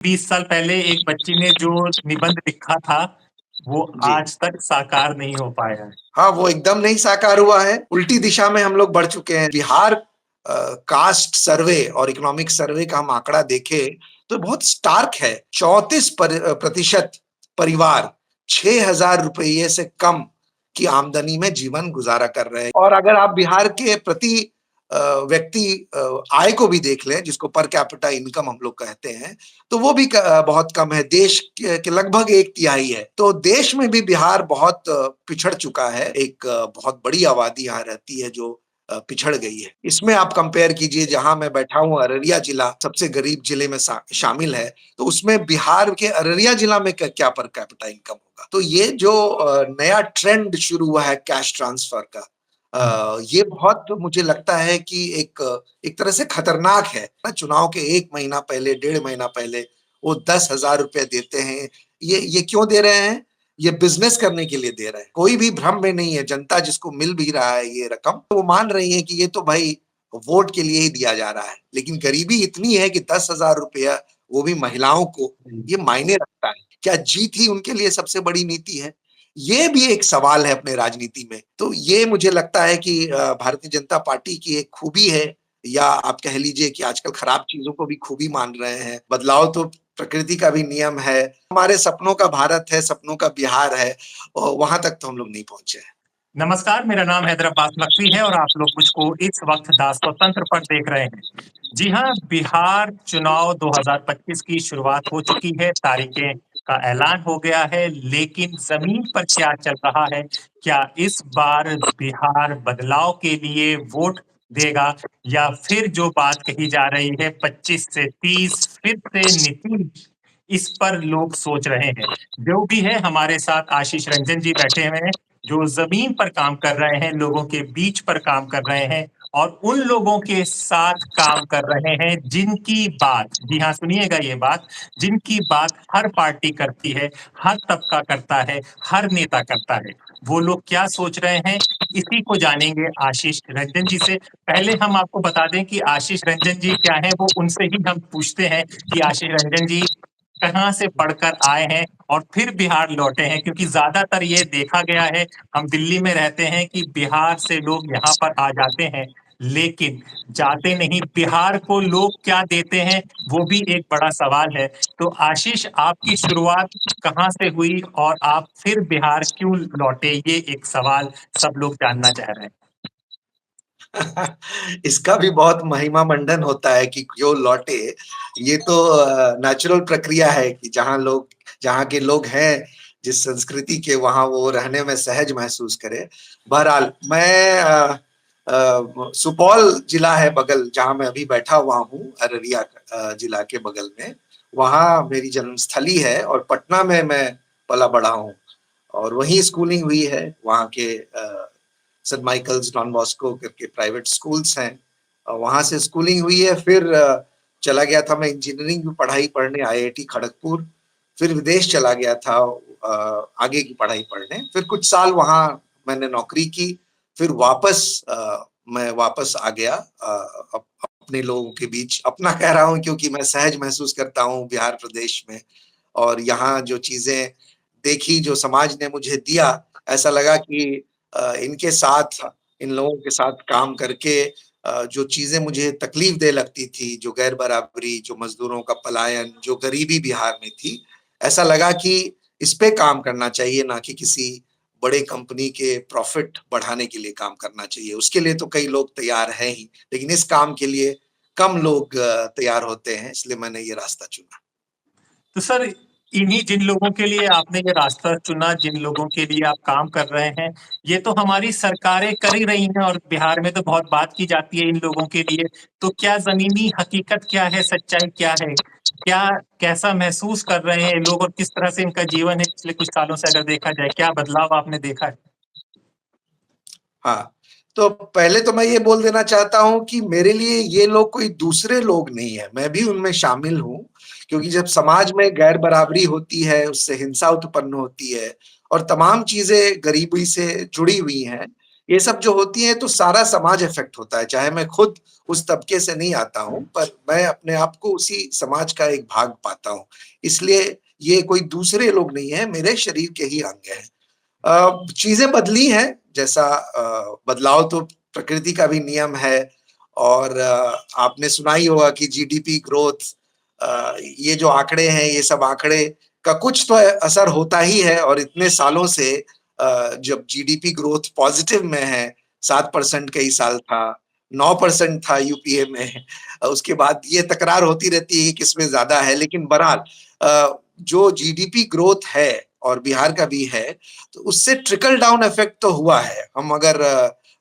20 साल पहले एक बच्ची ने जो निबंध लिखा था, वो जी। आज तक साकार नहीं हो पाया है। हाँ, वो एकदम नहीं साकार हुआ है, उल्टी दिशा में हम लोग बढ़ चुके हैं। बिहार कास्ट सर्वे और इकोनॉमिक सर्वे का हम आंकड़ा देखें, तो बहुत स्टार्क है। 34% परिवार 6,000 रुपये से कम की आमदनी में जीवन गुज़ारा कर रहे हैं। और अगर आप बिहार के प्रति व्यक्ति आय को भी देख लें, जिसको पर कैपिटा इनकम हम लोग कहते हैं, तो वो भी बहुत कम है। देश के लगभग 1/3 है। तो देश में भी बिहार बहुत पिछड़ चुका है। एक बहुत बड़ी आबादी यहाँ रहती है जो पिछड़ गई है। इसमें आप कंपेयर कीजिए, जहाँ मैं बैठा हूँ अररिया जिला सबसे गरीब जिले में शामिल है, तो उसमें बिहार के अररिया जिला में क्या पर कैपिटा इनकम होगा। तो ये जो नया ट्रेंड शुरू हुआ है कैश ट्रांसफर का, ये बहुत मुझे लगता है कि एक तरह से खतरनाक है ना। चुनाव के 1 महीना पहले, 1.5 महीना पहले वो 10,000 रुपए देते हैं। ये क्यों दे रहे हैं? ये बिजनेस करने के लिए दे रहे हैं। कोई भी भ्रम में नहीं है। जनता जिसको मिल भी रहा है ये रकम, तो वो मान रही है कि ये तो भाई वोट के लिए ही दिया जा रहा है। लेकिन गरीबी इतनी है कि 10,000 रुपया, वो भी महिलाओं को, ये मायने रखता है। क्या जीत ही उनके लिए सबसे बड़ी नीति है? ये भी एक सवाल है अपने राजनीति में। तो ये मुझे लगता है कि भारतीय जनता पार्टी की एक खूबी है, या आप कह लीजिए कि आजकल खराब चीजों को भी खूबी मान रहे हैं। बदलाव तो प्रकृति का भी नियम है। हमारे सपनों का भारत है, सपनों का बिहार है, और वहां तक तो हम लोग नहीं पहुंचे हैं। नमस्कार, मेरा नाम हैदर अब्बास नकवी है और आप लोग मुझको इस वक्त दास्तान पर देख रहे हैं। जी हाँ, बिहार चुनाव 2025 की शुरुआत हो चुकी है, तारीखें का ऐलान हो गया है, लेकिन जमीन पर क्या चल रहा है? क्या इस बार बिहार बदलाव के लिए वोट देगा, या फिर जो बात कही जा रही है 25 से 30 फिर से नीतीश? इस पर लोग सोच रहे हैं। जो भी है, हमारे साथ आशीष रंजन जी बैठे हुए हैं, जो जमीन पर काम कर रहे हैं, लोगों के बीच पर काम कर रहे हैं और उन लोगों के साथ काम कर रहे हैं जिनकी बात, जी हाँ सुनिएगा ये बात, जिनकी बात हर पार्टी करती है, हर तबका करता है, हर नेता करता है। वो लोग क्या सोच रहे हैं, इसी को जानेंगे आशीष रंजन जी से। पहले हम आपको बता दें कि आशीष रंजन जी क्या है, वो उनसे ही हम पूछते हैं कि आशीष रंजन जी कहाँ से पढ़कर आए हैं और फिर बिहार लौटे हैं, क्योंकि ज्यादातर ये देखा गया है, हम दिल्ली में रहते हैं, कि बिहार से लोग यहाँ पर आ जाते हैं, लेकिन जाते नहीं। बिहार को लोग क्या देते हैं, वो भी एक बड़ा सवाल है। तो आशीष, आपकी शुरुआत कहाँ से हुई और आप फिर बिहार क्यों लौटे, ये एक सवाल सब लोग जानना चाह रहे हैं। इसका भी बहुत महिमा मंडन होता है कि क्यों लौटे। ये तो नेचुरल प्रक्रिया है कि जहाँ के लोग हैं, जिस संस्कृति के, वहां वो रहने में सहज महसूस करे। बहरहाल, मैं सुपौल जिला है बगल, जहाँ मैं अभी बैठा हुआ हूँ, अररिया जिला के बगल में। वहाँ मेरी जन्मस्थली है, और पटना में मैं पला बड़ा हूँ, और वहीं स्कूलिंग हुई है। वहाँ के सेंट माइकल्स, डॉन बॉस्को करके प्राइवेट स्कूल्स हैं, वहां से स्कूलिंग हुई है। फिर चला गया था मैं इंजीनियरिंग की पढ़ाई पढ़ने IIT खड़गपुर। फिर विदेश चला गया था आगे की पढ़ाई पढ़ने। फिर कुछ साल वहां मैंने नौकरी की। फिर मैं वापस आ गया अपने लोगों के बीच। अपना कह रहा हूँ क्योंकि मैं सहज महसूस करता हूँ बिहार प्रदेश में, और यहाँ जो चीजें देखी, जो समाज ने मुझे दिया, ऐसा लगा कि इनके साथ, इन लोगों के साथ काम करके जो चीजें मुझे तकलीफ दे लगती थी, जो गैर बराबरी, जो मजदूरों का पलायन, जो गरीबी बिहार में थी, ऐसा लगा कि इस पे काम करना चाहिए, ना कि किसी बड़े कंपनी के प्रॉफिट बढ़ाने के लिए काम करना चाहिए। उसके लिए तो कई लोग तैयार हैं ही, लेकिन इस काम के लिए कम लोग तैयार होते हैं, इसलिए मैंने ये रास्ता चुना। तो सर, इन्हीं जिन लोगों के लिए आपने ये रास्ता चुना, जिन लोगों के लिए आप काम कर रहे हैं, ये तो हमारी सरकारें कर ही रही हैं और बिहार में तो बहुत बात की जाती है इन लोगों के लिए। तो क्या जमीनी हकीकत क्या है, सच्चाई क्या है, क्या कैसा महसूस कर रहे हैं लोग और किस तरह से इनका जीवन है पिछले कुछ सालों से, अगर देखा जाए क्या बदलाव आपने देखा है? हाँ, तो पहले तो मैं ये बोल देना चाहता हूँ कि मेरे लिए ये लोग कोई दूसरे लोग नहीं है, मैं भी उनमें शामिल हूँ। क्योंकि जब समाज में गैर बराबरी होती है, उससे हिंसा उत्पन्न होती है, और तमाम चीजें गरीबी से जुड़ी हुई हैं, ये सब जो होती है तो सारा समाज इफ़ेक्ट होता है, चाहे मैं खुद उस तबके से नहीं आता हूँ, पर मैं अपने आप को उसी समाज का एक भाग पाता हूँ। इसलिए ये कोई दूसरे लोग नहीं हैं, मेरे शरीर के ही अंग हैं। चीज़ें बदली हैं, जैसा बदलाव तो प्रकृति का भी नियम है और आपने सुना ही होगा कि जीडीपी ग्रोथ ये जो आंकड़े हैं, ये सब आंकड़े का कुछ तो असर होता ही है और इतने सालों से जब जीडीपी ग्रोथ पॉजिटिव में है, 7% कई साल था, 9% था यूपीए में, उसके बाद ये तकरार होती रहती है कि किसमें ज़्यादा है, लेकिन बहरहाल जो जीडीपी ग्रोथ है और बिहार का भी है, तो उससे ट्रिकल डाउन इफेक्ट तो हुआ है। हम अगर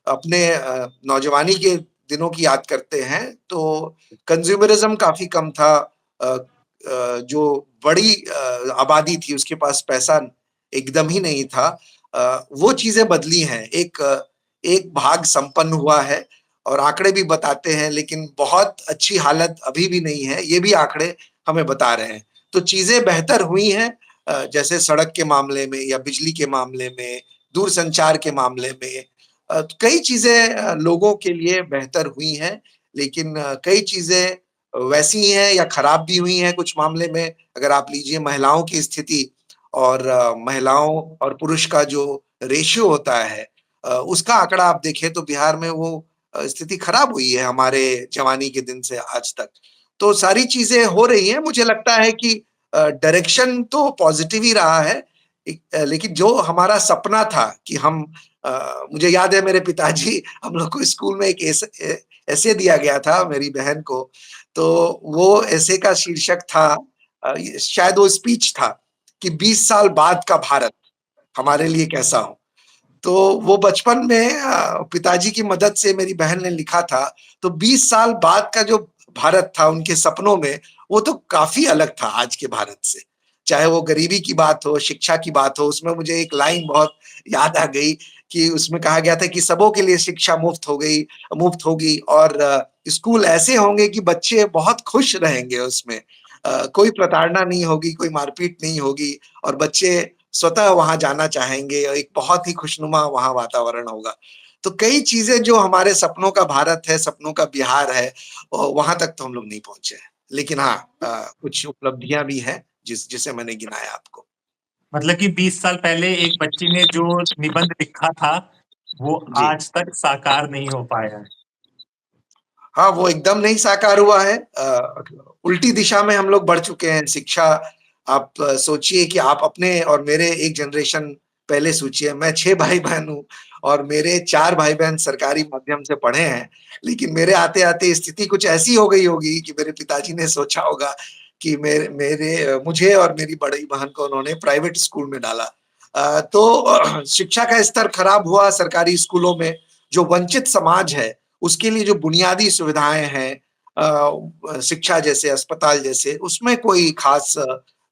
अपने नौजवानी के दिनों की याद करते हैं, तो कंज्यूमरिज्म काफ़ी कम था। जो बड़ी आबादी थी, उसके पास पैसा एकदम ही नहीं था। वो चीज़ें बदली हैं। एक भाग संपन्न हुआ है और आंकड़े भी बताते हैं, लेकिन बहुत अच्छी हालत अभी भी नहीं है, ये भी आंकड़े हमें बता रहे हैं। तो चीज़ें बेहतर हुई हैं जैसे सड़क के मामले में या बिजली के मामले में, दूरसंचार के मामले में। कई चीज़ें लोगों के लिए बेहतर हुई हैं, लेकिन कई चीज़ें वैसी ही हैं या खराब भी हुई हैं कुछ मामले में। अगर आप लीजिए महिलाओं की स्थिति और महिलाओं और पुरुष का जो रेशियो होता है उसका आंकड़ा आप देखें तो बिहार में वो स्थिति खराब हुई है हमारे जवानी के दिन से आज तक। तो सारी चीज़ें हो रही हैं, मुझे लगता है कि डायरेक्शन तो पॉज़िटिव ही रहा है। लेकिन जो हमारा सपना था कि हम मुझे याद है मेरे पिताजी हम लोग को स्कूल में एक एसे दिया गया था मेरी बहन को, तो वो एसे का शीर्षक था शायद वो स्पीच था कि 20 साल बाद का भारत हमारे लिए कैसा हो? तो वो बचपन में पिताजी की मदद से मेरी बहन ने लिखा था, तो 20 साल बाद का जो भारत था उनके सपनों में, वो तो काफ़ी अलग था आज के भारत से। चाहे वो गरीबी की बात हो, शिक्षा की बात हो, उसमें मुझे एक लाइन बहुत याद आ गई कि उसमें कहा गया था कि सबों के लिए शिक्षा मुफ्त होगी और स्कूल ऐसे होंगे कि बच्चे बहुत खुश रहेंगे उसमें। कोई प्रताड़ना नहीं होगी, कोई मारपीट नहीं होगी और बच्चे स्वतः वहाँ जाना चाहेंगे और एक बहुत ही खुशनुमा वहाँ वातावरण होगा। तो कई चीज़ें जो हमारे सपनों का भारत है, सपनों का बिहार है वहाँ तक तो हम लोग नहीं पहुँचे हैं। लेकिन हाँ कुछ उपलब्धियाँ भी हैं जिसे मैंने गिनाया आपको। मतलब कि 20 साल पहले एक बच्ची ने जो निबंध लिखा था, वो जी। आज तक साकार नहीं हो पाया है। हाँ, वो एकदम नहीं साकार हुआ है। उल्टी दिशा में हम लोग बढ़ चुके हैं। शिक्षा आप सोचिए कि आप अपने और मेरे एक जनरेशन पहले सोचिए, मैं 6 भाई-बहन हूँ और मेरे 4 भाई-बहन सरकारी माध्यम से पढ़े हैं। लेकिन मेरे आते-आते स्थिति कुछ ऐसी हो गई होगी कि मेरे पिताजी ने सोचा होगा कि मुझे और मेरी बड़ी बहन को उन्होंने प्राइवेट स्कूल में डाला। तो शिक्षा का स्तर खराब हुआ सरकारी स्कूलों में। जो वंचित समाज है उसके लिए जो बुनियादी सुविधाएँ हैं शिक्षा जैसे, अस्पताल जैसे, उसमें कोई खास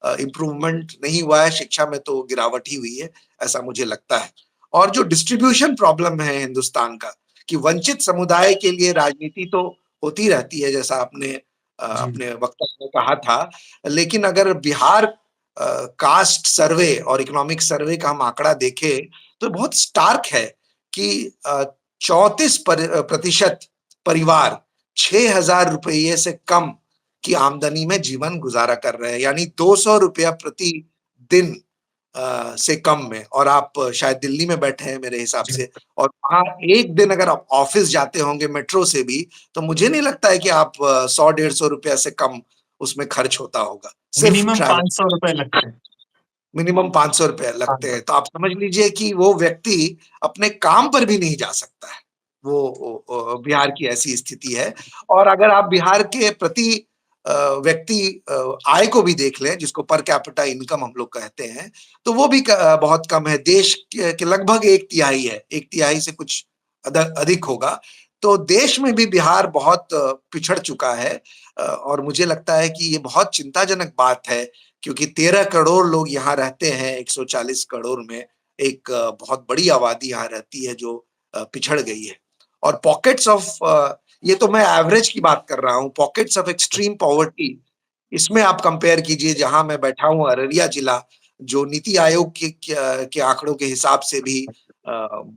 इम्प्रूवमेंट नहीं हुआ है, शिक्षा में तो गिरावट ही हुई है, ऐसा मुझे लगता है। और जो डिस्ट्रीब्यूशन प्रॉब्लम है हिंदुस्तान का, कि वंचित समुदाय के लिए राजनीति तो होती रहती है, जैसा आपने जी। अपने वक्तव्य में कहा था। लेकिन अगर बिहार कास्ट सर्वे और इकोनॉमिक सर्वे का हम आंकड़ा देखें, तो बहुत स्टार्क है कि 34% परिवार 6,000 रुपये से कम की आमदनी में जीवन गुज़ारा कर रहे हैं, यानी 200 रुपया प्रति दिन से कम में और आप शायद दिल्ली में बैठे हैं मेरे हिसाब जी। से और वहाँ एक दिन अगर आप ऑफ़िस जाते होंगे मेट्रो से भी, तो मुझे नहीं लगता है कि आप 100 डेढ़ सौ रुपया से कम उसमें खर्च होता होगा, सिर्फ़ मिनिमम ट्रैवल। ₹500 लगते हैं। मिनिमम 500 रुपए लगते 500। हैं, तो आप समझ लीजिए कि वो व्यक्ति अपने काम पर भी नहीं जा सकता है। बिहार की ऐसी स्थिति है और अगर आप बिहार के प्रति व्यक्ति आय को भी देख लें, जिसको पर कैपिटा इनकम हम लोग कहते हैं, तो वो भी बहुत कम है। देश के लगभग 1 तिहाई है, 1 तिहाई से कुछ अधिक होगा। तो देश में भी बिहार बहुत पिछड़ चुका है और मुझे लगता है कि ये बहुत चिंताजनक बात है क्योंकि 13 करोड़ लोग यहाँ रहते हैं 140 करोड़ में, एक बहुत बड़ी आबादी यहाँ रहती है जो पिछड़ गई है। और पॉकेट्स ऑफ ये तो मैं एवरेज की बात कर रहा हूँ, पॉकेट्स ऑफ एक्सट्रीम पॉवर्टी इसमें आप कंपेयर कीजिए जहाँ मैं बैठा हूँ अररिया जिला, जो नीति आयोग के आंकड़ों के हिसाब से भी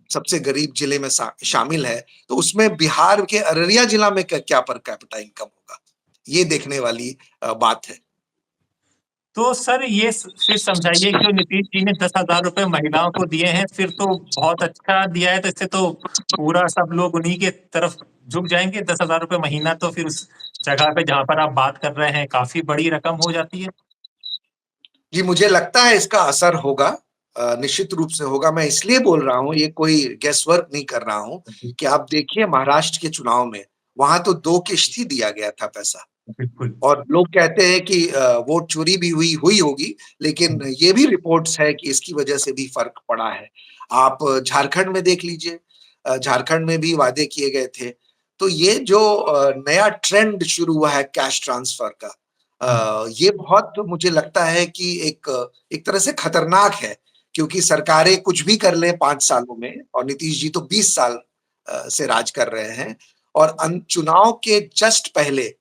सबसे गरीब जिले में शामिल है, तो उसमें बिहार के अररिया जिला में क्या पर कैपिटा इनकम होगा? ये देखने वाली बात है। तो सर ये फिर समझाइए, जो नीतीश जी ने 10,000 रुपए महिलाओं को दिए हैं, फिर तो बहुत अच्छा दिया है, तो इससे तो पूरा सब लोग उन्हीं के तरफ झुक जाएंगे। 10,000 रुपए महीना तो फिर उस जगह पे जहां पर आप बात कर रहे हैं काफी बड़ी रकम हो जाती है। जी, मुझे लगता है इसका असर होगा, निश्चित रूप से होगा। मैं इसलिए बोल रहा हूँ, ये कोई गेस वर्क नहीं कर रहा हूँ, कि आप देखिए महाराष्ट्र के चुनाव में, वहां तो 2 किश्त ही दिया गया था पैसा। बिल्कुल। और लोग कहते हैं कि वोट चोरी भी हुई होगी, लेकिन ये भी रिपोर्ट्स है कि इसकी वजह से भी फर्क पड़ा है। आप झारखंड में देख लीजिए, झारखंड में भी वादे किए गए थे। तो ये जो नया ट्रेंड शुरू हुआ है कैश ट्रांसफर का, ये बहुत मुझे लगता है कि एक तरह से खतरनाक है, क्योंकि सरकारें कुछ भी कर लें 5 सालों में, और नीतीश जी तो 20 साल से राज कर रहे हैं, और चुनाव के जस्ट पहले,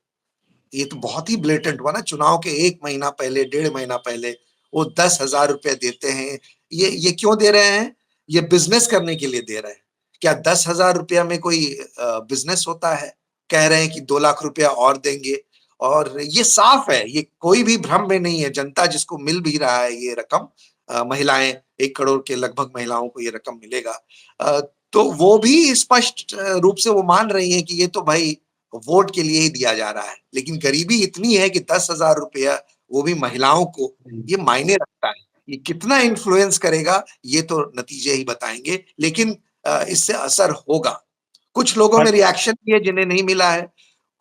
ये तो बहुत ही ब्लेटेंट हुआ ना, चुनाव के 1 महीना पहले, 1.5 महीना पहले वो 10,000 रुपए देते हैं। ये क्यों दे रहे हैं? ये बिजनेस करने के लिए दे रहे हैं। क्या 10,000 रुपया में कोई बिजनेस होता है? कह रहे हैं कि 2 लाख रुपया और देंगे, और ये साफ है, ये कोई भी भ्रम में नहीं है। जनता जिसको मिल भी रहा है ये रकम, महिलाएं, 1 करोड़ के लगभग महिलाओं को ये रकम मिलेगा। तो वो भी स्पष्ट रूप से वो मान रही है कि ये तो भाई वोट के लिए ही दिया जा रहा है। लेकिन गरीबी इतनी है कि 10,000 रुपया, वो भी महिलाओं को, ये मायने रखता है। ये कितना इन्फ्लुएंस करेगा, ये तो नतीजे ही बताएंगे, लेकिन इससे असर होगा। कुछ लोगों में रिएक्शन भी है जिन्हें नहीं मिला है,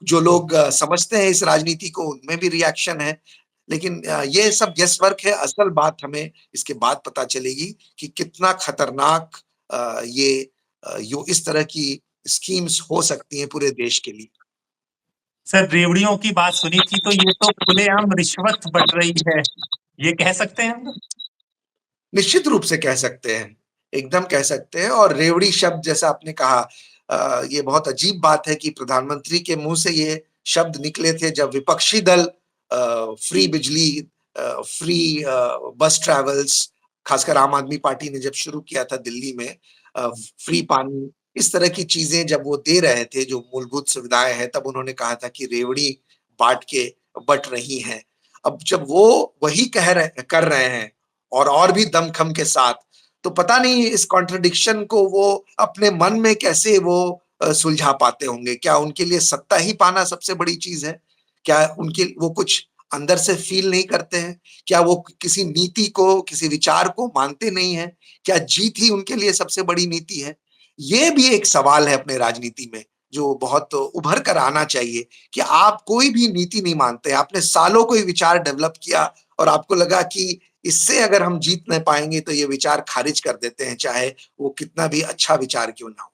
जो लोग समझते हैं इस राजनीति को, उनमें भी रिएक्शन है। लेकिन ये सब गेस वर्क है, असल बात हमें इसके बाद पता चलेगी कि कितना खतरनाक ये यो इस तरह की स्कीम्स हो सकती हैं पूरे देश के लिए। सर रेवड़ियों की बात सुनी थी, तो ये तो खुलेआम रिश्वत बट रही है, ये कह सकते हैं हम? निश्चित रूप से कह सकते हैं, एकदम कह सकते हैं। और रेवड़ी शब्द जैसा आपने कहा, ये बहुत अजीब बात है कि प्रधानमंत्री के मुंह से ये शब्द निकले थे जब विपक्षी दल फ्री बिजली, फ्री बस ट्रैवल्स, खासकर आम आदमी पार्टी ने जब शुरू किया था दिल्ली में, फ्री पानी, इस तरह की चीजें जब वो दे रहे थे जो मूलभूत सुविधाएं हैं, तब उन्होंने कहा था कि रेवड़ी बांट के बट रही हैं। अब जब वो वही कर रहे हैं, और भी दमखम के साथ, तो पता नहीं इस कॉन्ट्रडिक्शन को वो अपने मन में कैसे वो सुलझा पाते होंगे। क्या उनके लिए सत्ता ही पाना सबसे बड़ी चीज है? क्या उनके वो कुछ अंदर से फील नहीं करते हैं? क्या वो किसी नीति को, किसी विचार को मानते नहीं है? क्या जीत ही उनके लिए सबसे बड़ी नीति है? ये भी एक सवाल है अपने राजनीति में, जो बहुत उभर कर आना चाहिए, कि आप कोई भी नीति नहीं मानते, आपने सालों कोई विचार डेवलप किया, और आपको लगा कि इससे अगर हम जीत नहीं पाएंगे तो ये विचार खारिज कर देते हैं, चाहे वो कितना भी अच्छा विचार क्यों ना हो।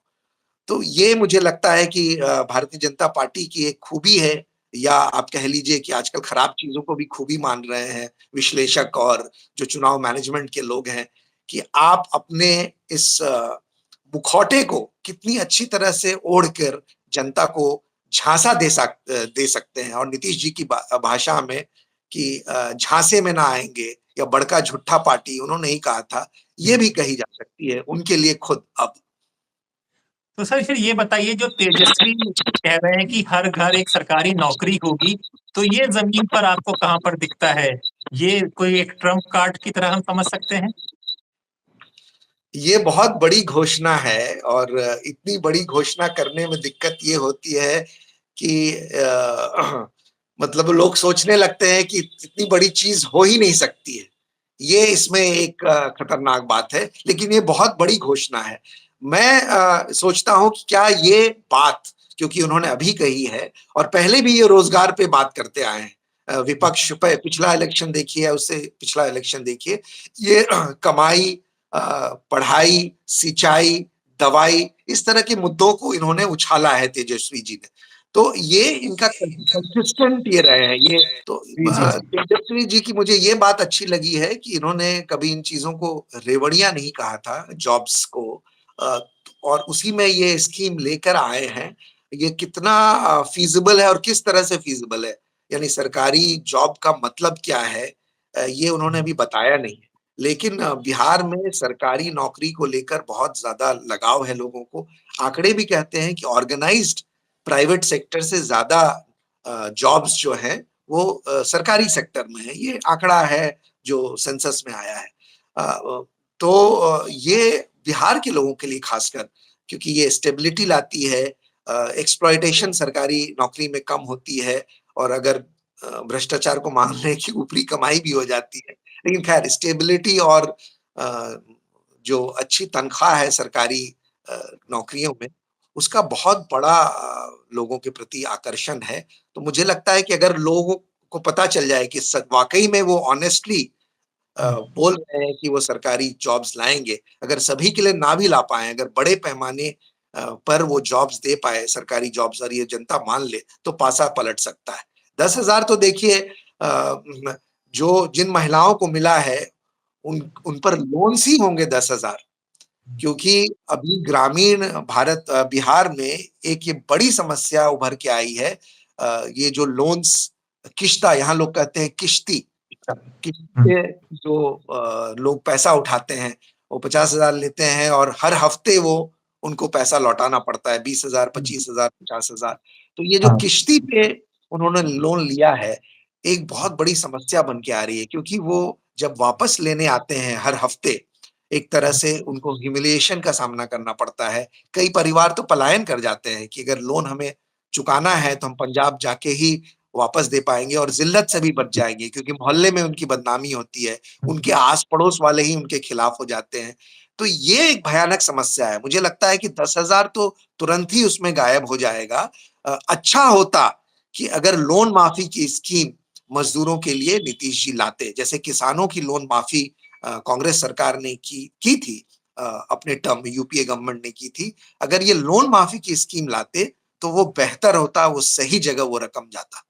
तो ये मुझे लगता है कि भारतीय जनता पार्टी की एक खूबी है, या आप कह लीजिए कि आजकल खराब चीजों को भी खूबी मान रहे हैं विश्लेषक और जो चुनाव मैनेजमेंट के लोग हैं, कि आप अपने इस मुखौटे को कितनी अच्छी तरह से ओढ़ कर जनता को झांसा दे सकते हैं। और नीतीश जी की भाषा में कि झांसे में ना आएंगे, या बड़का झूठा पार्टी उन्होंने ही कहा था, ये भी कही जा सकती है उनके लिए खुद अब। तो सर फिर ये बताइए, जो तेजस्वी कह रहे हैं कि हर घर एक सरकारी नौकरी होगी, तो ये जमीन पर आपको कहाँ पर दिखता है? ये कोई एक ट्रम्प कार्ड की तरह हम समझ सकते हैं? ये बहुत बड़ी घोषणा है, और इतनी बड़ी घोषणा करने में दिक्कत ये होती है कि मतलब लोग सोचने लगते हैं कि इतनी बड़ी चीज हो ही नहीं सकती है। ये इसमें एक खतरनाक बात है, लेकिन ये बहुत बड़ी घोषणा है। मैं सोचता हूँ कि क्या ये बात, क्योंकि उन्होंने अभी कही है, और पहले भी ये रोजगार पे बात करते आए हैं, विपक्ष पे पिछला इलेक्शन देखिए, उससे पिछला इलेक्शन देखिए, ये कमाई, पढ़ाई, सिंचाई, दवाई, इस तरह के मुद्दों को इन्होंने उछाला है तेजस्वी जी ने। तो ये इनका कंसिस्टेंट ये रहे हैं ये। तो जी जी जी। तेजस्वी जी की मुझे ये बात अच्छी लगी है कि इन्होंने कभी इन चीजों को रेवड़ियां नहीं कहा था, जॉब्स को, अ, और उसी में ये स्कीम लेकर आए हैं। ये कितना फीजिबल है और किस तरह से फीजिबल है, यानी सरकारी जॉब का मतलब क्या है, ये उन्होंने अभी बताया नहीं है। लेकिन बिहार में सरकारी नौकरी को लेकर बहुत ज़्यादा लगाव है लोगों को। आंकड़े भी कहते हैं कि ऑर्गेनाइज्ड प्राइवेट सेक्टर से ज़्यादा जॉब्स जो हैं वो सरकारी सेक्टर में है। ये आंकड़ा है जो सेंसस में आया है। तो ये बिहार के लोगों के लिए खासकर क्योंकि ये स्टेबिलिटी लाती है, एक्सप्लॉइटेशन सरकारी नौकरी में कम होती है और अगर भ्रष्टाचार को मान लें कि ऊपरी कमाई भी हो जाती है। लेकिन खैर स्टेबिलिटी और अ, जो अच्छी तनख्वाह है सरकारी अ, नौकरियों में, उसका बहुत बड़ा लोगों के प्रति आकर्षण है। तो मुझे लगता है कि अगर लोगों को पता चल जाए कि स वाक़ई में वो ऑनेस्टली हुँ, बोल रहे हैं कि वो सरकारी जॉब्स लाएँगे, अगर सभी के लिए ना भी ला पाएँ, अगर बड़े पैमाने पर वो जॉब्स दे पाए सरकारी जॉब्स और ये जनता मान ले, तो पासा पलट सकता है। 10,000 तो देखिए म जो जिन महिलाओं को मिला है, उन पर लोन्स ही होंगे 10,000 क्योंकि अभी ग्रामीण बिहार में एक ये बड़ी समस्या उभर के आई है। ये जो लोन्स किश्ता यहाँ लोग कहते हैं किश्ती, अच्छा। हुँ, किससे जो लोग पैसा उठाते हैं, वो 50,000 लेते हैं और हर हफ्ते वो उनको पैसा लौटाना पड़ता है 20,000, हुँ, 25,000, 50,000। तो ये जो हाँ, किश्ती पे उन्होंने लोन लिया है, एक बहुत बड़ी समस्या बन के आ रही है क्योंकि वो जब वापस लेने आते हैं हर हफ्ते, एक तरह से उनको ह्यूमिलिएशन का सामना करना पड़ता है। कई परिवार तो पलायन कर जाते हैं कि अगर लोन हमें चुकाना है तो हम पंजाब जाके ही वापस दे पाएँगे और ज़िल्लत से भी बच जाएँगे क्योंकि मोहल्ले में उनकी बदनामी होती है, उनके आस-पड़ोस वाले ही उनके खिलाफ हो जाते हैं। तो ये एक भयानक समस्या है। मुझे लगता है कि 10,000 तो तुरंत ही उसमें गायब हो जाएगा। अच्छा होता कि अगर लोन माफ़ी की स्कीम मज़दूरों के लिए नीतीश जी लाते। जैसे किसानों की लोन माफ़ी कांग्रेस सरकार ने की थी अपने टर्म में यूपीए गवर्नमेंट ने की थी। अगर ये लोन माफ़ी की स्कीम लाते, तो वो बेहतर होता, वो सही जगह वो रकम जाता।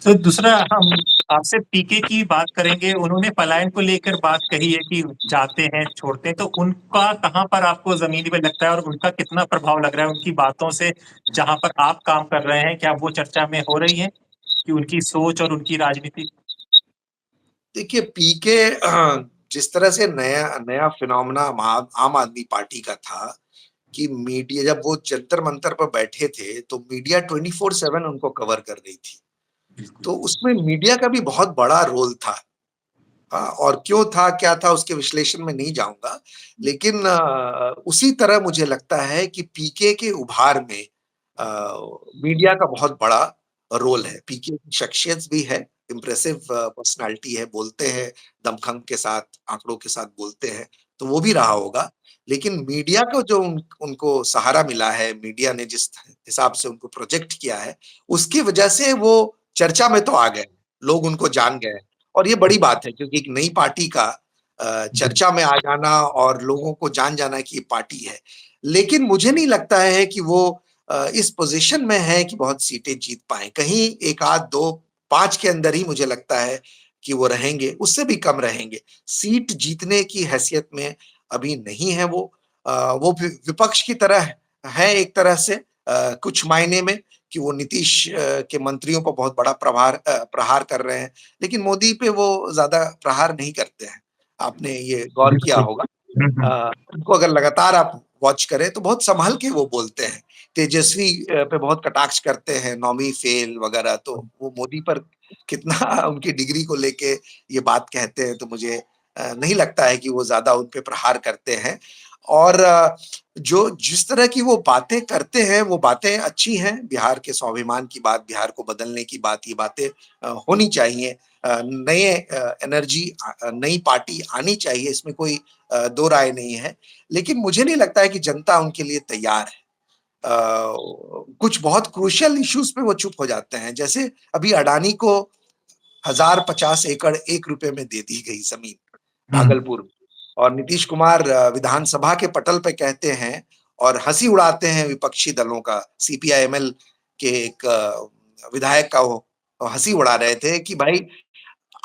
तो दूसरा हम आपसे पीके की बात करेंगे। उन्होंने पलायन को लेकर बात कही है कि जाते हैं, छोड़ते हैं, तो उनका कहाँ पर आपको ज़मीनी पे लगता है और उनका कितना प्रभाव लग रहा है उनकी बातों से जहाँ पर आप काम कर रहे हैं, क्या वो चर्चा में हो रही है कि उनकी सोच और उनकी राजनीति? देखिए पीके जिस तरह से नया नया फिनोमेना आम आदमी पार्टी का था कि मीडिया जब वो जंतर-मंतर पर बैठे थे, तो मीडिया 24/7 उनको कवर कर रही थी। बिल्कुल। तो उसमें मीडिया का भी बहुत बड़ा रोल था। और क्यों था, क्या था उसके विश्लेषण में नहीं जाऊँगा। लेकिन उसी तरह मुझे लगता है कि पीके के उभार में मीडिया का बहुत बड़ा रोल है। पीके की शख्सियत भी है, इम्प्रेसिव पर्सनैलिटी है, बोलते हैं दमखम के साथ, आंकड़ों के साथ बोलते हैं, तो वो भी रहा होगा। लेकिन मीडिया को जो उनको सहारा मिला है, मीडिया ने जिस हिसाब से उनको प्रोजेक्ट किया है, उसकी वजह से वो चर्चा में तो आ गए, लोग उनको जान गए। और ये बड़ी बात है क्योंकि एक नई पार्टी का चर्चा में आ जाना और लोगों को जान जाना कि ये पार्टी है। लेकिन मुझे नहीं लगता है कि वो इस पोज़ीशन में है कि बहुत सीटें जीत पाएँ। कहीं 1 आध 2 5 के अंदर ही मुझे लगता है कि वो रहेंगे, उससे भी कम रहेंगे। सीट जीतने की हैसियत में अभी नहीं है वो। वो विपक्ष की तरह है एक तरह से कुछ मायने में कि वो नीतीश के मंत्रियों पर बहुत बड़ा प्रहार कर रहे हैं। लेकिन मोदी पे वो ज़्यादा प्रहार नहीं करते हैं। आपने ये गौर किया बिल्कुल। होगा। हुँ, हुँ। उनको अगर लगातार आप वॉच करें तो बहुत सँभल के वो बोलते हैं। तेजस्वी पे बहुत कटाक्ष करते हैं, नौवीं फ़ेल वगैरह तो वो मोदी पर कितना उनकी डिग्री को लेके ये बात कहते हैं तो मुझे नहीं लगता है कि वो ज़्यादा उन पे प्रहार करते हैं। और जो जिस तरह की वो बातें करते हैं, वो बातें अच्छी हैं। बिहार के स्वाभिमान की बात, बिहार को बदलने की बात, ये बातें होनी चाहिए। नए एनर्जी नई पार्टी आनी चाहिए, इसमें कोई दो राय नहीं है। लेकिन मुझे नहीं लगता है कि जनता उनके लिए तैयार है। कुछ बहुत क्रूशियल इश्यूज़ पे वो चुप हो जाते हैं। जैसे अभी अडानी को 1050 एकड़ ₹1 में दे दी गई ज़मीन, हुँ, भागलपुर में और नीतीश कुमार विधानसभा के पटल पे कहते हैं और हँसी उड़ाते हैं विपक्षी दलों का। सीपीआई-एमएल के एक विधायक का वो हँसी उड़ा रहे थे कि भाई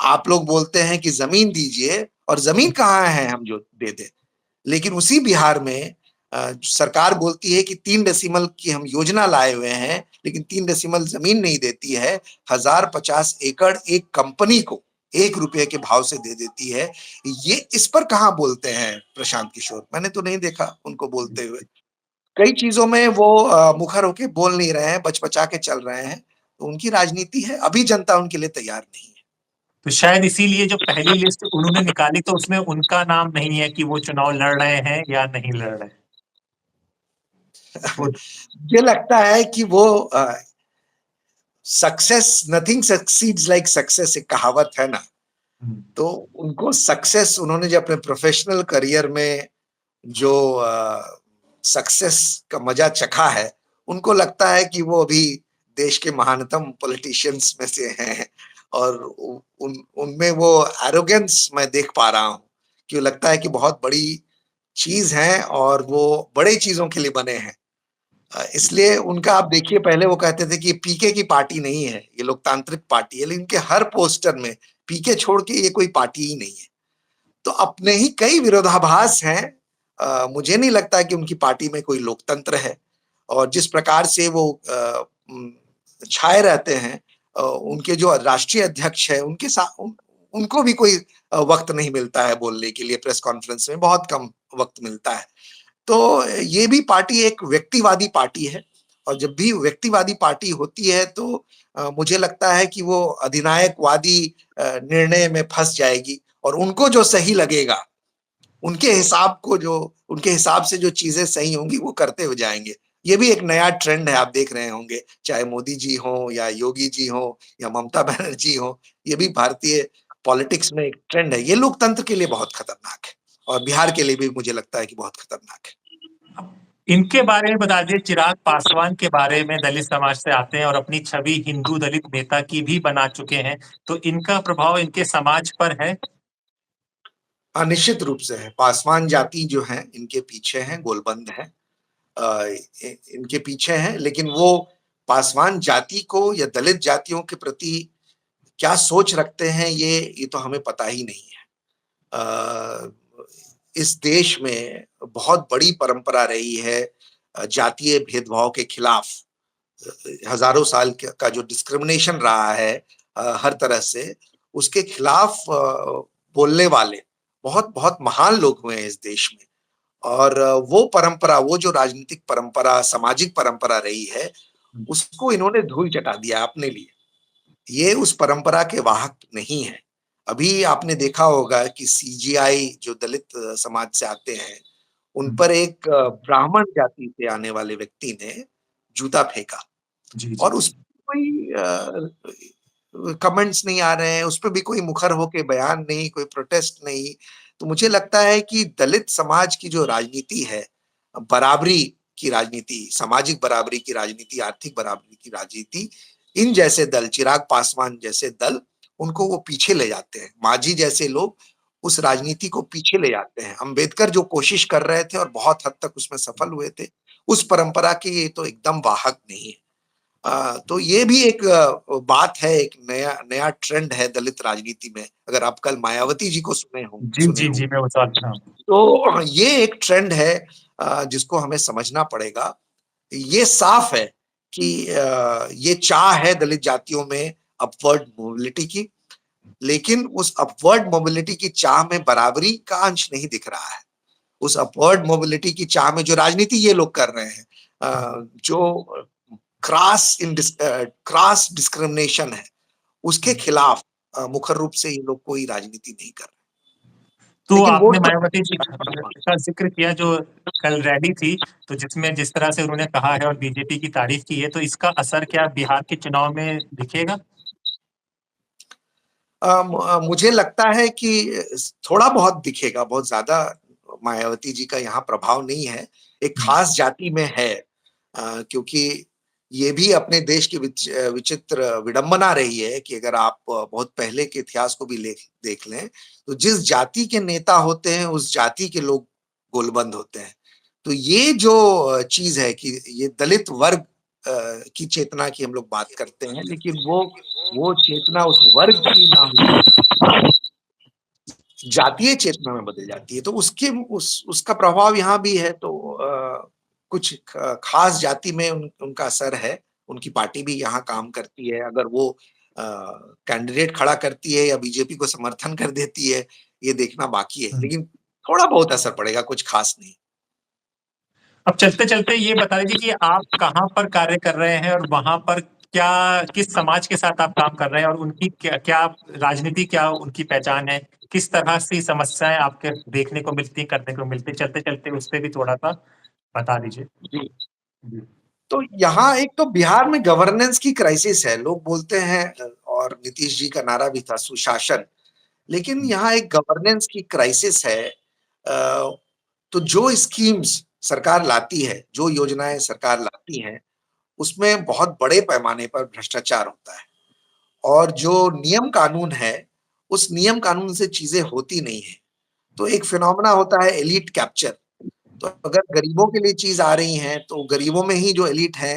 आप लोग बोलते हैं कि ज़मीन दीजिए और ज़मीन कहाँ है हम जो दे दें। लेकिन उसी बिहार में सरकार बोलती है कि 3 डेसिमल की हम योजना लाए हुए हैं, लेकिन 3 डेसिमल ज़मीन नहीं देती है, 1050 एकड़ एक कंपनी को। ₹1 के भाव से दे देती है। ये इस पर कहाँ बोलते हैं प्रशांत किशोर? मैंने तो नहीं देखा उनको बोलते हुए। कई चीज़ों में वो मुखर होके बोल नहीं रहे हैं, बच-बचा के चल रहे हैं। तो उनकी राजनीति है, अभी जनता उनके लिए तैयार नहीं है। तो शायद इसीलिए जो पहली लिस्ट उन्होंने निकाली तो उसमें उनका नाम नहीं है कि वो चुनाव लड़ रहे हैं या नहीं लड़ रहे हैं। वो मुझे लगता है कि वो success nothing succeeds like success एक कहावत है ना, हुँ, तो उनको सक्सेस उन्होंने जो अपने प्रोफेशनल करियर में जो सक्सेस का मजा चखा है, उनको लगता है कि वो अभी देश के महानतम पॉलिटिशियंस में से हैं और उनमें वो एरोगेंस मैं देख पा रहा हूँ कि लगता है कि बहुत बड़ी चीज है और वो बड़े चीजों के लिए बने हैं। इसलिए उनका आप देखिए पहले वो कहते थे कि ये पीके की पार्टी नहीं है, ये लोकतांत्रिक पार्टी है, लेकिन इनके हर पोस्टर में पीके छोड़ के ये कोई पार्टी ही नहीं है। तो अपने ही कई विरोधाभास हैं। मुझे नहीं लगता कि उनकी पार्टी में कोई लोकतंत्र है और जिस प्रकार से वो छाए रहते हैं, उनके जो राष्ट्रीय अध्यक्ष है उनके साथ उनको भी कोई वक्त नहीं मिलता है बोलने के लिए, प्रेस कॉन्फ्रेंस में बहुत कम वक्त मिलता है। तो ये भी पार्टी एक व्यक्तिवादी पार्टी है और जब भी व्यक्तिवादी पार्टी होती है तो मुझे लगता है कि वो अधिनायकवादी निर्णय में फंस जाएगी और उनको जो सही लगेगा, उनके हिसाब से जो चीजें सही होंगी वो करते हुए जाएंगे। ये भी एक नया ट्रेंड है, आप देख रहे होंगे, चाहे मोदी जी हो या योगी जी हो या ममता बनर्जी हो, ये भी भारतीय पॉलिटिक्स में एक ट्रेंड है। ये लोकतंत्र के लिए बहुत खतरनाक है और बिहार के लिए भी मुझे लगता है कि बहुत खतरनाक है। इनके बारे में बता दीजिए, चिराग पासवान के बारे में दलित समाज से आते हैं और अपनी छवि हिंदू दलित नेता की भी बना चुके हैं, तो इनका प्रभाव इनके समाज पर है? हाँ, निश्चित रूप से है। पासवान जाति जो है, इनके पीछे है, गोलबंद है। इनके पीछे हैं, लेकिन वो पासवान जाति को या दलित जातियों के प्रति क्या सोच रखते हैं, ये तो हमें पता ही नहीं है। अ, इस देश में बहुत बड़ी परंपरा रही है जातीय भेदभाव के खिलाफ। हजारों साल का जो डिस्क्रिमिनेशन रहा है हर तरह से, उसके खिलाफ बोलने वाले बहुत बहुत महान लोग हुए हैं इस देश में। और वो परंपरा, वो जो राजनीतिक परंपरा, सामाजिक परंपरा रही है, उसको इन्होंने धूल चटा दिया अपने लिए। ये उस परंपरा के वाहक नहीं है। अभी आपने देखा होगा कि सीजीआई जो दलित समाज से आते हैं, उन हुँ, पर एक ब्राह्मण जाति से आने वाले व्यक्ति ने जूता फेंका जी, और जी। उस कोई कमेंट्स नहीं आ रहे हैं, उस पे भी कोई मुखर होके बयान नहीं, कोई प्रोटेस्ट नहीं। तो मुझे लगता है कि दलित समाज की जो राजनीति है, बराबरी की राजनीति, सामाजिक बराबरी की राजनीति, आर्थिक बराबरी की राजनीति, इन जैसे दल, चिराग पासवान जैसे दल, उनको वो पीछे ले जाते हैं। मांझी जैसे लोग उस राजनीति को पीछे ले जाते हैं। अम्बेडकर जो कोशिश कर रहे थे और बहुत हद तक उसमें सफल हुए थे, उस परंपरा के ये तो एकदम वाहक नहीं है। तो ये भी एक बात है, एक नया नया ट्रेंड है दलित राजनीति में। अगर आप कल मायावती जी को जी, सुने जी, हों, जी, मैं वो समझ रहा हूँ। तो ये एक ट्रेंड है जिसको हमें समझना पड़ेगा। ये साफ है कि ये चाह है दलित जातियों में अपवर्ड मोबिलिटी की, लेकिन उस अपवर्ड मोबिलिटी की चाह में बराबरी का अंश नहीं दिख रहा है। उस अपवर्ड मोबिलिटी की चाह में जो राजनीति ये लोग कर रहे हैं, जो क्रॉस डिस्क्रिमिनेशन है, उसके खिलाफ मुखर रूप से ये लोग कोई राजनीति नहीं कर रहे। तो लेकिन आपने वोट तो मायावती जी का ज़िक्र किया जो कल रैली थी, तो जिसमें जिस तरह से उन्होंने कहा है और बीजेपी की तारीफ की है, तो इसका असर क्या बिहार के चुनाव में दिखेगा? मुझे लगता है कि थोड़ा बहुत दिखेगा, बहुत ज्यादा मायावती जी का यहाँ प्रभाव नहीं है। एक हुँ, खास जाति में है, क्योंकि ये भी अपने देश की विचित्र विडंबना रही है कि अगर आप बहुत पहले के इतिहास को भी देख लें, तो जिस जाति के नेता होते हैं, उस जाति के लोग गोलबंद होते हैं। तो ये जो चीज है कि ये दलित वर्ग की चेतना की हम लोग बात करते हैं, लेकिन वो चेतना उस वर्ग की ना होकर जातीय चेतना में बदल जाती है। तो उसका प्रभाव यहाँ भी है। तो कुछ खास जाति में उनका असर है। उनकी पार्टी भी यहाँ काम करती है। अगर वो कैंडिडेट खड़ा करती है या बीजेपी को समर्थन कर देती है, ये देखना बाकी है। हुँ। लेकिन थोड़ा बहुत असर पड़ेगा, कुछ खास नहीं। अब चलते-चलते ये बता दीजिए कि आप कहाँ पर कार्य कर रहे हैं और वहाँ पर क्या किस समाज के साथ आप काम कर रहे हैं और उनकी क्या क्या राजनीति क्या उनकी पहचान है? किस तरह से समस्याएँ आपके देखने को मिलती, करने को मिलती? चलते-चलते उस पे भी थोड़ा-सा बता दीजिए। जी। जी। तो यहाँ एक तो बिहार में गवर्नेंस की क्राइसिस है। लोग बोलते हैं और नीतीश जी का नारा भी था सुशासन, लेकिन हुँ, यहाँ एक गवर्नेंस की क्राइसिस है। तो जो स्कीम्स सरकार लाती है, जो योजनाएँ सरकार लाती हैं, उसमें बहुत बड़े पैमाने पर भ्रष्टाचार होता है और जो नियम कानून है, उस नियम कानून से चीज़ें होती नहीं हैं। तो एक फिनोमेना होता है एलीट कैप्चर। तो अगर गरीबों के लिए चीज़ आ रही है, तो गरीबों में ही जो एलीट है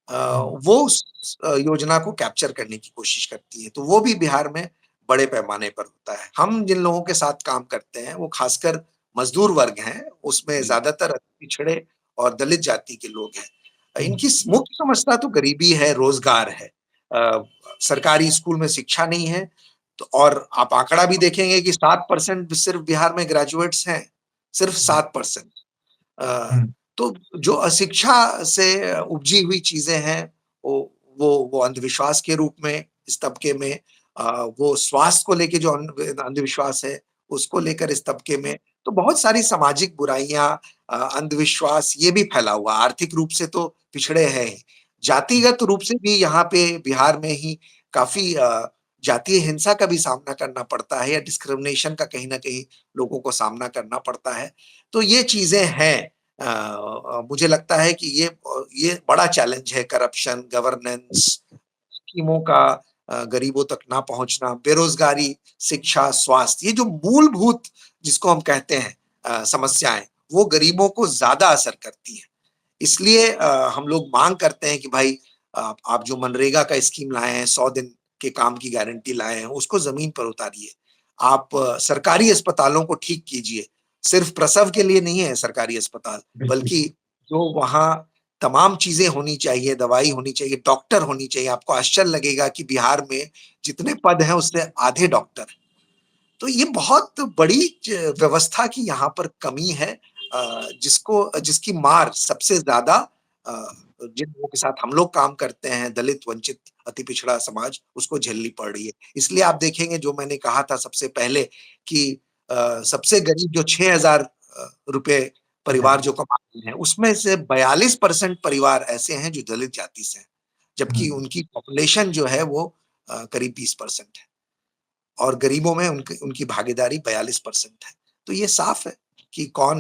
हुँ, वो उस योजना को कैप्चर करने की कोशिश करती है। तो वो भी बिहार में बड़े पैमाने पर होता है। हम जिन लोगों के साथ काम करते हैं, वो खासकर मज़दूर वर्ग हैं, उसमें ज़्यादातर पिछड़े और दलित जाति के लोग हैं। हुँ, इनकी मुख्य समस्या तो गरीबी है, रोज़गार है। सरकारी स्कूल में शिक्षा नहीं है, तो और आप आंकड़ा भी देखेंगे कि 7% सिर्फ बिहार में ग्रेजुएट्स हैं, सिर्फ हुँ, 7%। अ, हुँ, तो जो अशिक्षा से उपजी हुई चीज़ें हैं, वो वो अंधविश्वास के रूप में इस तबके में वो स्वास्थ्य को लेके जो अंधविश्वास है, उसको लेकर इस तबके में, तो बहुत सारी सामाजिक बुराइयाँ अंधविश्वास ये भी फैला हुआ। आर्थिक रूप से तो पिछड़े हैं ही, जातिगत रूप से भी यहाँ पे बिहार में ही काफ़ी जातीय हिंसा का भी सामना करना पड़ता है या डिस्क्रिमिनेशन का कहीं न कहीं लोगों को सामना करना पड़ता है। तो ये चीज़ें हैं। मुझे लगता है कि ये बड़ा चैलेंज है करप्शन, गवर्नेंस, स्कीमों का गरीबों तक ना पहुँचना, बेरोज़गारी, शिक्षा, स्वास्थ्य, ये जो मूलभूत जिसको हम कहते हैं समस्याएँ, वो गरीबों को ज़्यादा असर करती हैं। इसलिए हम लोग माँग करते हैं कि भाई आप जो मनरेगा का स्कीम लाए हैं, 100 दिन के काम की गारंटी लाए हैं, उसको ज़मीन पर उतारिए। आप सरकारी अस्पतालों को ठीक कीजिए। सिर्फ़ प्रसव के लिए नहीं है सरकारी अस्पताल, बिल्कुल। बल्कि जो वहाँ तमाम चीज़ें होनी चाहिए, दवाई होनी चाहिए, डॉक्टर होनी चाहिए। आपको आश्चर्य लगेगा कि बिहार में जितने पद हैं, उससे आधे डॉक्टर हैं। तो ये बहुत बड़ी व्यवस्था की यहाँ पर कमी है जिसकी मार सबसे ज्यादा जिन लोगों के साथ हम लोग काम करते हैं दलित वंचित अति पिछड़ा समाज उसको झेलनी पड़ रही है। इसलिए आप देखेंगे जो मैंने कहा था सबसे पहले कि सबसे गरीब जो 6,000 रुपए परिवार जो कमाते हैं उसमें से 42% परिवार ऐसे हैं जो दलित जाति से हैं, जबकि हुँ। उनकी पॉपुलेशन जो है वो करीब 20% है। और गरीबों में उनकी उनकी भागीदारी 42% है। तो ये साफ है कि कौन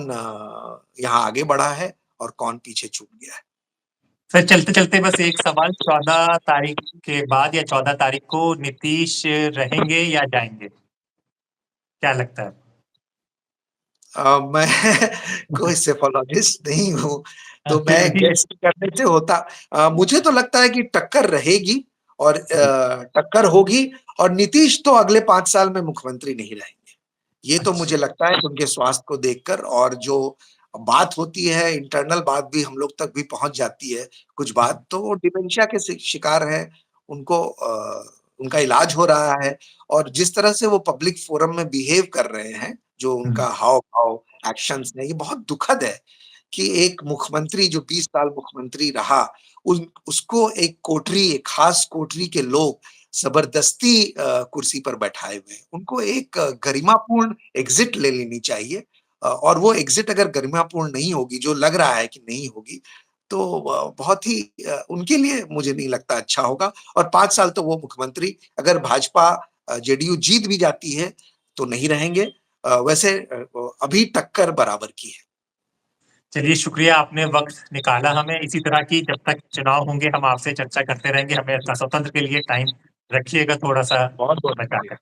यहाँ आगे बढ़ा है और कौन पीछे छूट गया है। सर चलते-चलते बस एक सवाल 14 तारीख के बाद या 14 तारीख को नीतीश रहेंगे या जाएँगे? क्या लगता है? मैं कोई सेफोलॉजिस्ट नहीं हूँ, तो फिर मैं भी गेस करने से होता मुझे तो लगता है कि टक्कर रहेगी और जी, टक्कर होगी और नीतीश तो अगले 5 साल में मुख्यमंत्री नहीं रहेंगे। ये तो अच्छा। मुझे लगता है उनके स्वास्थ्य को देखकर और जो बात होती है इंटरनल बात भी हम लोग तक भी पहुँच जाती है, कुछ बात तो वो डिमेंशिया के शिकार हैं, उनको उनका इलाज हो रहा है और जिस तरह से वो पब्लिक फोरम में बिहेव कर रहे हैं, जो हुँ, उनका हाव-भाव, एक्शन्स हैं, ये बहुत दुखद है कि एक मुख्यमंत्री जो 20 साल मुख्यमंत्री रहा, उसको एक कोठरी, एक खास कोठरी के लोग ज़बरदस्ती कुर्सी पर बैठाए हुए हैं। उनको एक गरिमापूर्ण एग्ज़िट ले लेनी चाहिए और वो एग्ज़िट अगर गरिमापूर्ण नहीं होगी, जो लग रहा है कि नहीं होगी, तो बहुत ही उनके लिए मुझे नहीं लगता अच्छा होगा और 5 साल तो वो मुख्यमंत्री अगर भाजपा जेडीयू जीत भी जाती है, तो नहीं रहेंगे। वैसे अभी टक्कर बराबर की है। चलिए शुक्रिया आपने वक़्त निकाला हमें इसी तरह की जब तक चुनाव होंगे हम आपसे चर्चा करते रहेंगे। हमें अपना स्वतंत्र के लिए टाइम रखिएगा थोड़ा-सा बहुत-बहुत बचा शुक्रिया। कर।